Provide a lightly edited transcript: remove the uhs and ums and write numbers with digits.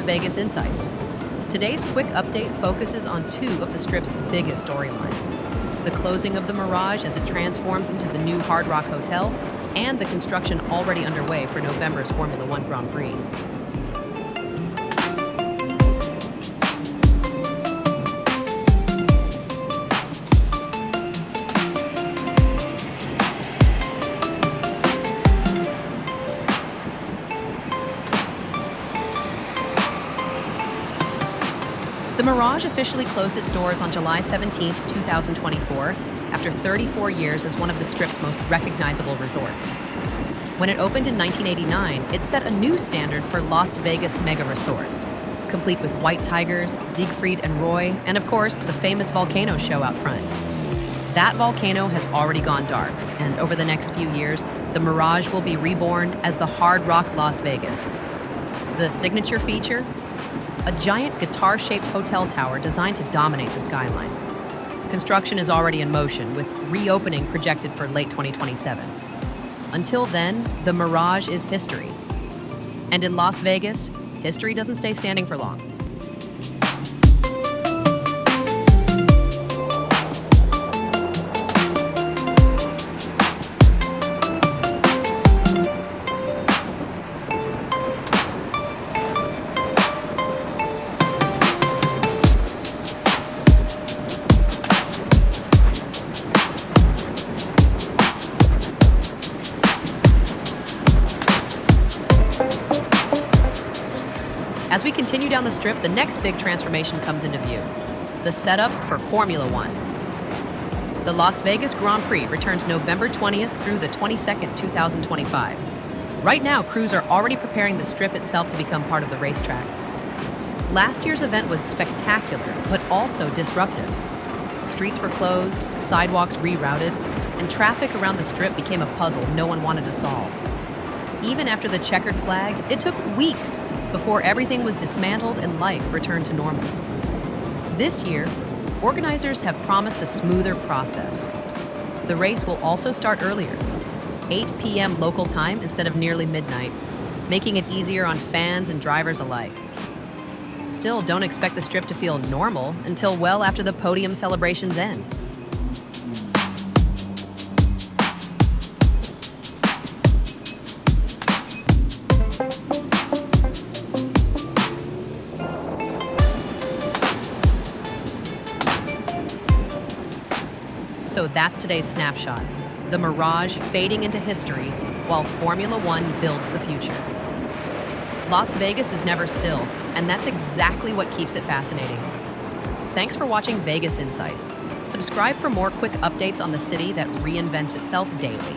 Vegas Insights. Today's quick update focuses on two of the Strip's biggest storylines: the closing of the Mirage as it transforms into the new Hard Rock Hotel, and the construction already underway for November's Formula One Grand Prix. The Mirage officially closed its doors on July 17, 2024, after 34 years as one of the Strip's most recognizable resorts. When it opened in 1989, it set a new standard for Las Vegas mega resorts, complete with white tigers, Siegfried and Roy, and of course, the famous volcano show out front. That volcano has already gone dark, and over the next few years, the Mirage will be reborn as the Hard Rock Las Vegas. The signature feature? A giant guitar-shaped hotel tower designed to dominate the skyline. Construction is already in motion, with reopening projected for late 2027. Until then, the Mirage is history. And in Las Vegas, history doesn't stay standing for long. As we continue down the Strip, the next big transformation comes into view: the setup for Formula One. The Las Vegas Grand Prix returns November 20th through the 22nd, 2025. Right now, crews are already preparing the Strip itself to become part of the racetrack. Last year's event was spectacular, but also disruptive. Streets were closed, sidewalks rerouted, and traffic around the Strip became a puzzle no one wanted to solve. Even after the checkered flag, it took weeks before everything was dismantled and life returned to normal. This year, organizers have promised a smoother process. The race will also start earlier, 8 p.m. local time instead of nearly midnight, making it easier on fans and drivers alike. Still, don't expect the Strip to feel normal until well after the podium celebrations end. So that's today's snapshot: the Mirage fading into history while Formula One builds the future. Las Vegas is never still, and that's exactly what keeps it fascinating. Thanks for watching Vegas Insights. Subscribe for more quick updates on the city that reinvents itself daily.